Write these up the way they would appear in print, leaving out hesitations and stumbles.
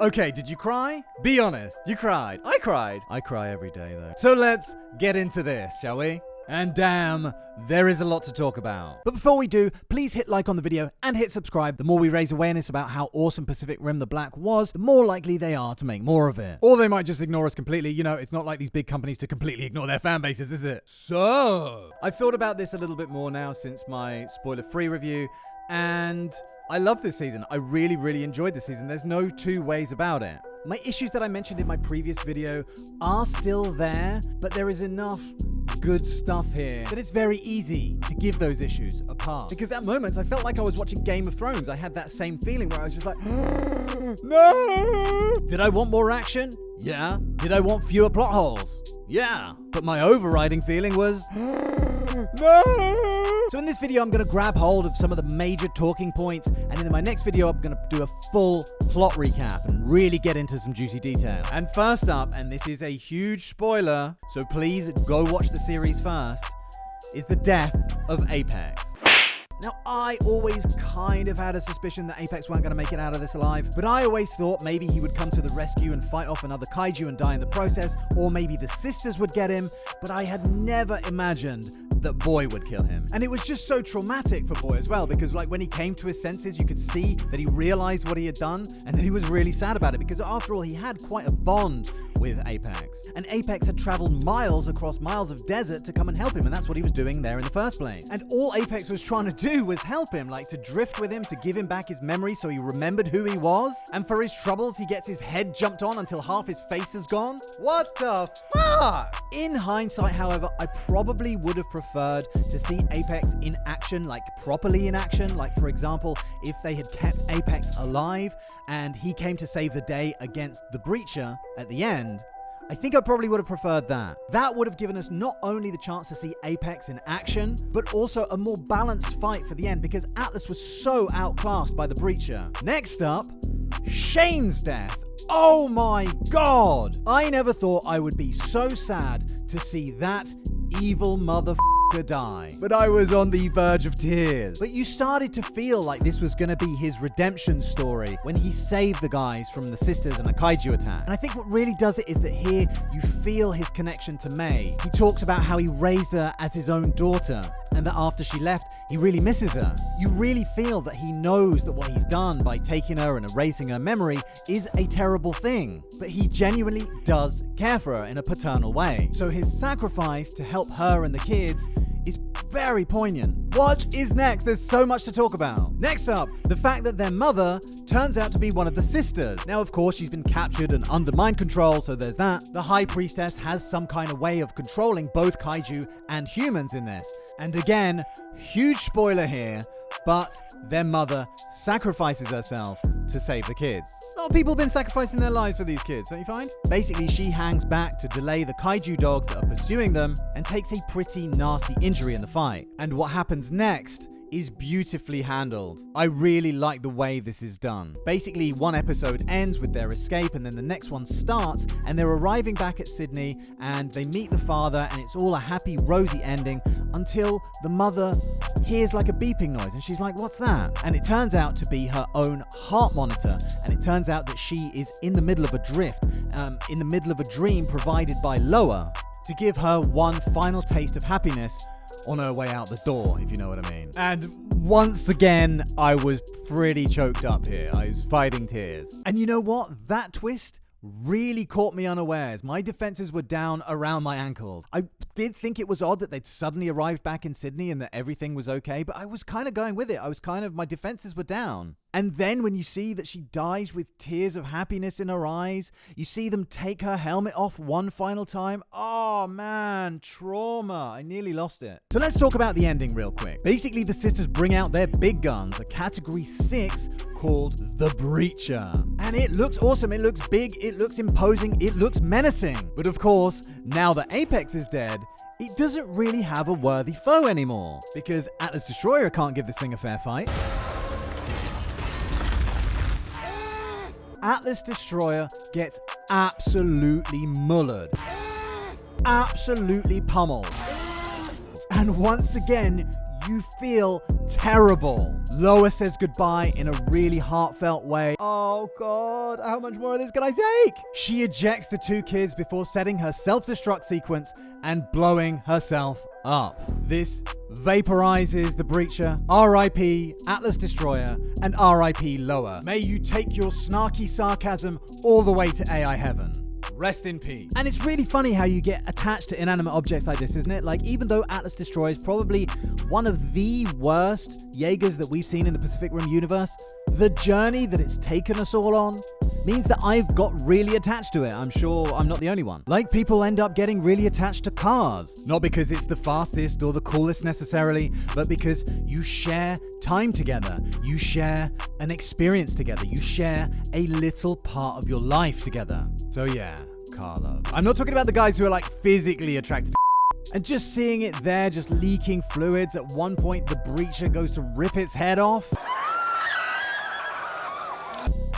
Okay, did you cry? Be honest, you cried. I cried. I cry every day though. So let's get into this, shall we? And damn, there is a lot to talk about. But before we do, please hit like on the video and hit subscribe. The more we raise awareness about how awesome Pacific Rim the Black was, the more likely they are to make more of it. Or they might just ignore us completely. You know, it's not like these big companies to completely ignore their fan bases, is it? So, I've thought about this a little bit more now since my spoiler-free review, and I love this season. I really enjoyed this season. There's no two ways about it. My issues that I mentioned in my previous video are still there, but there is enough good stuff here that it's very easy to give those issues a pass. Because at moments I felt like I was watching Game of Thrones. I had that same feeling where I was just like, no! Did I want more action? Yeah. Did I want fewer plot holes? Yeah. But my overriding feeling was, no! So in this video, I'm going to grab hold of some of the major talking points, and in my next video, I'm going to do a full plot recap and really get into some juicy detail. And first up, and this is a huge spoiler, so please go watch the series first, is the death of Apex. Now, I always kind of had a suspicion that Apex weren't going to make it out of this alive, but I always thought maybe he would come to the rescue and fight off another kaiju and die in the process, or maybe the sisters would get him, but I had never imagined that Boy would kill him. And it was just so traumatic for Boy as well, because like when he came to his senses, you could see that he realized what he had done, and that he was really sad about it, because after all, he had quite a bond with Apex. And Apex had traveled miles across miles of desert to come and help him, and that's what he was doing there in the first place. And all Apex was trying to do was help him, like to drift with him, to give him back his memory so he remembered who he was. And for his troubles, he gets his head jumped on until half his face is gone. What the fuck? In hindsight, however, I probably would have preferred to see Apex in action, like properly in action. Like, for example, if they had kept Apex alive and he came to save the day against the Breacher at the end, I think I probably would have preferred that. That would have given us not only the chance to see Apex in action, but also a more balanced fight for the end, because Atlas was so outclassed by the Breacher. Next up, Shane's death. Oh my god! I never thought I would be so sad to see that evil motherfucker die, but I was on the verge of tears. But you started to feel like this was gonna be his redemption story when he saved the guys from the sisters and a kaiju attack. And I think what really does it is that here you feel his connection to May. He talks about how he raised her as his own daughter, and that after she left, he really misses her. You really feel that he knows that what he's done by taking her and erasing her memory is a terrible thing, but he genuinely does care for her in a paternal way. So his sacrifice to help her and the kids is very poignant. What is next? There's so much to talk about. Next up, the fact that their mother turns out to be one of the sisters. Now, of course, she's been captured and under mind control, so there's that. The High Priestess has some kind of way of controlling both kaiju and humans in this. And again, huge spoiler here, but their mother sacrifices herself to save the kids. A lot of people have been sacrificing their lives for these kids, don't you find? Basically, she hangs back to delay the kaiju dogs that are pursuing them and takes a pretty nasty injury in the fight. And what happens next is beautifully handled. I really like the way this is done. Basically, one episode ends with their escape and then the next one starts and they're arriving back at Sydney and they meet the father and it's all a happy, rosy ending until the mother hears like a beeping noise and she's like, what's that? And it turns out to be her own heart monitor, and it turns out that she is in the middle of a drift, in the middle of a dream provided by Loa to give her one final taste of happiness on her way out the door, if you know what I mean. And once again, I was pretty choked up here. I was fighting tears. And you know what? That twist really caught me unawares. My defenses were down around my ankles. I did think it was odd that they'd suddenly arrived back in Sydney and that everything was okay, but I was kind of going with it. My defenses were down. And then when you see that she dies with tears of happiness in her eyes, you see them take her helmet off one final time. Oh man, trauma. I nearly lost it. So let's talk about the ending real quick. Basically, the sisters bring out their big guns, a category 6 called the Breacher. And it looks awesome. It looks big. It looks imposing. It looks menacing. But of course, now that Apex is dead, it doesn't really have a worthy foe anymore, because Atlas Destroyer can't give this thing a fair fight. Atlas Destroyer gets absolutely mullered. Absolutely pummeled. And once again, you feel terrible. Loa says goodbye in a really heartfelt way. Oh God, how much more of this can I take? She ejects the two kids before setting her self-destruct sequence and blowing herself up. This vaporizes the Breacher. R.I.P. Atlas Destroyer and R.I.P. Loa. May you take your snarky sarcasm all the way to AI heaven. Rest in peace. And it's really funny how you get attached to inanimate objects like this, isn't it? Like, even though Atlas Destroyer is probably one of the worst Jaegers that we've seen in the Pacific Rim universe, the journey that it's taken us all on means that I've got really attached to it. I'm sure I'm not the only one. Like, people end up getting really attached to cars. Not because it's the fastest or the coolest necessarily, but because you share time together. You share an experience together. You share a little part of your life together. So yeah, car love. I'm not talking about the guys who are like physically attracted to and just seeing it there, just leaking fluids. At one point, the Breacher goes to rip its head off.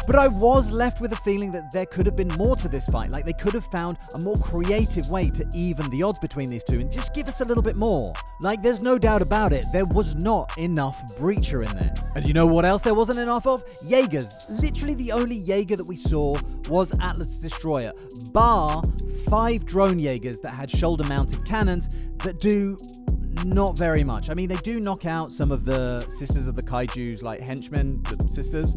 But I was left with a feeling that there could have been more to this fight. Like, they could have found a more creative way to even the odds between these two and just give us a little bit more. Like, there's no doubt about it, there was not enough Breacher in this. And you know what else there wasn't enough of? Jaegers. Literally the only Jaeger that we saw was Atlas Destroyer, bar 5 drone Jaegers that had shoulder-mounted cannons that do not very much. I mean, they do knock out some of the Sisters of the Kaiju's, like, henchmen, the sisters.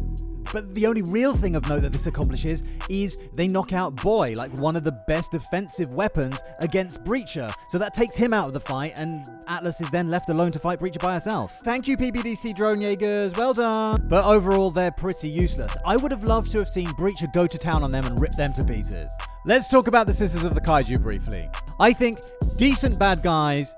But the only real thing of note that this accomplishes is they knock out Boy, like one of the best defensive weapons against Breacher. So that takes him out of the fight, and Atlas is then left alone to fight Breacher by herself. Thank you, PBDC drone Jaegers, well done. But overall, they're pretty useless. I would have loved to have seen Breacher go to town on them and rip them to pieces. Let's talk about the Sisters of the Kaiju briefly. I think decent bad guys,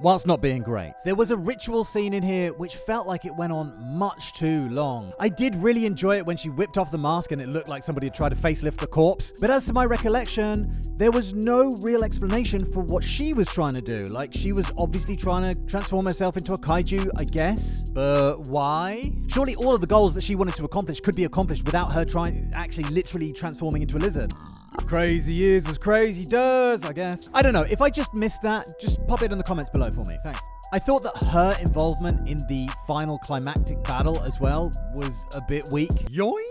whilst not being great. There was a ritual scene in here which felt like it went on much too long. I did really enjoy it when she whipped off the mask and it looked like somebody had tried to facelift the corpse. But as to my recollection, there was no real explanation for what she was trying to do. Like, she was obviously trying to transform herself into a kaiju, I guess. But why? Surely all of the goals that she wanted to accomplish could be accomplished without her actually literally transforming into a lizard. Crazy is as crazy does, I guess. I don't know. If I just missed that, just pop it in the comments below for me. Thanks. I thought that her involvement in the final climactic battle as well was a bit weak. Yoink!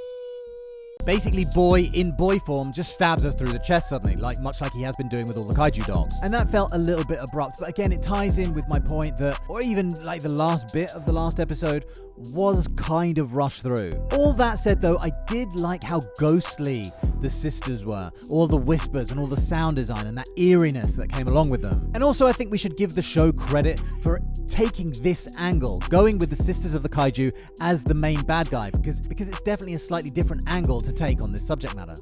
Basically, Boy, in boy form, just stabs her through the chest suddenly, much like he has been doing with all the kaiju dogs. And that felt a little bit abrupt, but again, it ties in with my point that, or even like the last bit of the last episode, was kind of rushed through. All that said though, I did like how ghostly the sisters were. All the whispers and all the sound design and that eeriness that came along with them. And also I think we should give the show credit for taking this angle, going with the Sisters of the Kaiju as the main bad guy, because it's definitely a slightly different angle to take on this subject matter.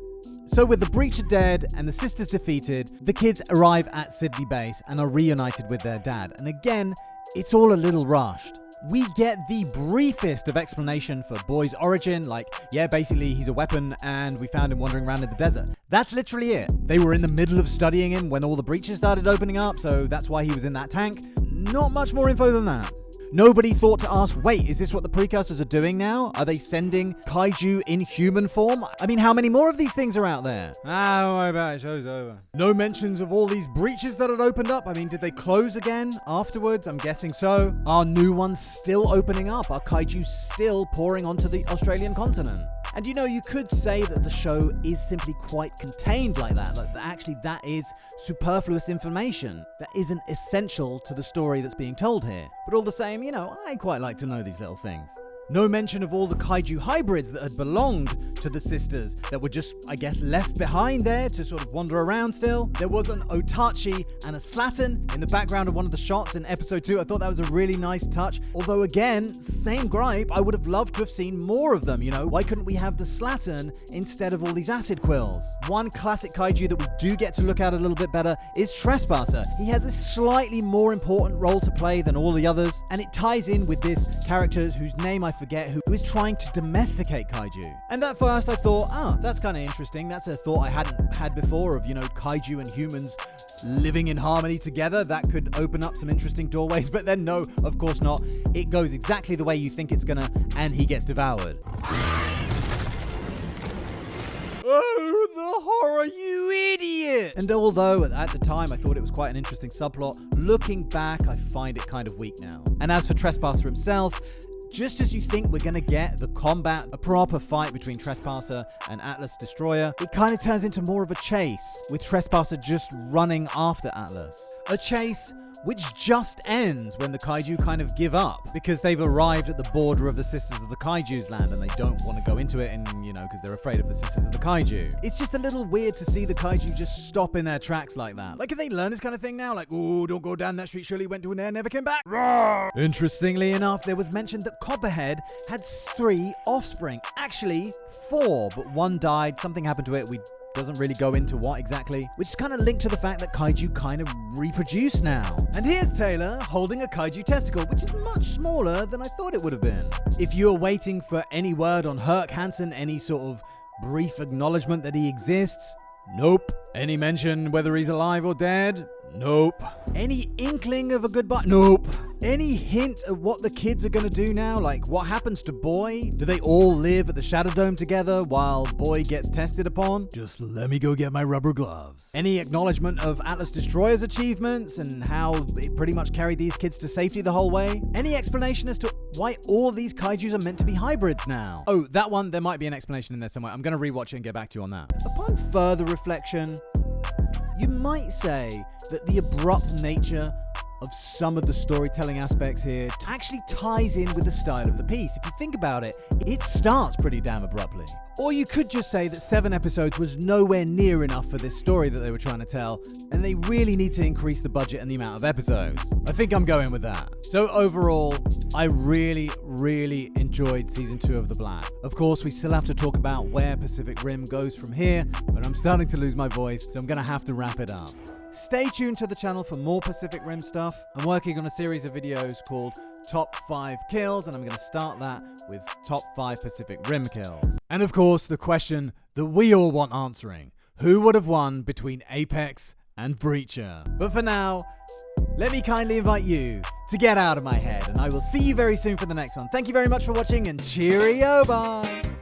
So with the Breacher dead and the sisters defeated, the kids arrive at Sydney base and are reunited with their dad. And again, it's all a little rushed. We get the briefest of explanation for Boy's origin, like, yeah, basically he's a weapon and we found him wandering around in the desert. That's literally it. They were in the middle of studying him when all the breaches started opening up, so that's why he was in that tank. Not much more info than that. Nobody thought to ask, wait, is this what the precursors are doing now? Are they sending kaiju in human form? I mean, how many more of these things are out there? Don't worry about it, show's over. No mentions of all these breaches that had opened up. I mean, did they close again afterwards? I'm guessing so. Are new ones still opening up? Are kaiju still pouring onto the Australian continent? And you know, you could say that the show is simply quite contained like that. Like, actually, that is superfluous information that isn't essential to the story that's being told here. But all the same, you know, I quite like to know these little things. No mention of all the kaiju hybrids that had belonged to the sisters that were just, I guess, left behind there to sort of wander around still. There was an Otachi and a Slattern in the background of one of the shots in episode 2. I thought that was a really nice touch. Although again, same gripe, I would have loved to have seen more of them, you know? Why couldn't we have the Slattern instead of all these acid quills? One classic kaiju that we do get to look at a little bit better is Trespasser. He has a slightly more important role to play than all the others, and it ties in with this character whose name I forget, who is trying to domesticate kaiju. And at first I thought, that's kind of interesting. That's a thought I hadn't had before of, you know, kaiju and humans living in harmony together. That could open up some interesting doorways, but then no, of course not. It goes exactly the way you think it's gonna, and he gets devoured. Oh, the horror, you idiot! And although at the time I thought it was quite an interesting subplot, looking back I find it kind of weak now. And as for Trespasser himself, just as you think we're gonna get the combat, a proper fight between Trespasser and Atlas Destroyer, it kind of turns into more of a chase, with Trespasser just running after Atlas. A chase which just ends when the Kaiju kind of give up, because they've arrived at the border of the Sisters of the Kaiju's land and they don't want to go into it, and because they're afraid of the Sisters of the Kaiju. It's just a little weird to see the Kaiju just stop in their tracks like that. Like, can they learn this kind of thing now? Like, oh, don't go down that street, surely went to an air, never came back. Rawr! Interestingly enough, there was mentioned that Copperhead had 3 offspring. Actually, 4, but 1 died, something happened to it, doesn't really go into what exactly, which is kind of linked to the fact that Kaiju kind of reproduce now. And here's Taylor holding a Kaiju testicle, which is much smaller than I thought it would have been. If you're waiting for any word on Herc Hansen, any sort of brief acknowledgement that he exists, nope. Any mention whether he's alive or dead? Nope. Any inkling of a goodbye? Nope. Any hint of what the kids are gonna do now? Like, what happens to Boy? Do they all live at the Shadow Dome together while Boy gets tested upon? Just let me go get my rubber gloves. Any acknowledgement of Atlas Destroyer's achievements and how it pretty much carried these kids to safety the whole way? Any explanation as to why all these Kaijus are meant to be hybrids now? Oh, that one, there might be an explanation in there somewhere. I'm gonna rewatch it and get back to you on that. Upon further reflection, you might say that the abrupt nature of some of the storytelling aspects here actually ties in with the style of the piece. If you think about it, it starts pretty damn abruptly. Or you could just say that 7 episodes was nowhere near enough for this story that they were trying to tell, and they really need to increase the budget and the amount of episodes. I think I'm going with that. So overall, I really enjoyed season 2 of The Black. Of course, we still have to talk about where Pacific Rim goes from here, but I'm starting to lose my voice, so I'm gonna have to wrap it up. Stay tuned to the channel for more Pacific Rim stuff. I'm working on a series of videos called Top 5 Kills, and I'm going to start that with Top 5 Pacific Rim Kills. And of course, the question that we all want answering: who would have won between Apex and Breacher? But for now, let me kindly invite you to get out of my head, and I will see you very soon for the next one. Thank you very much for watching, and cheerio, bye!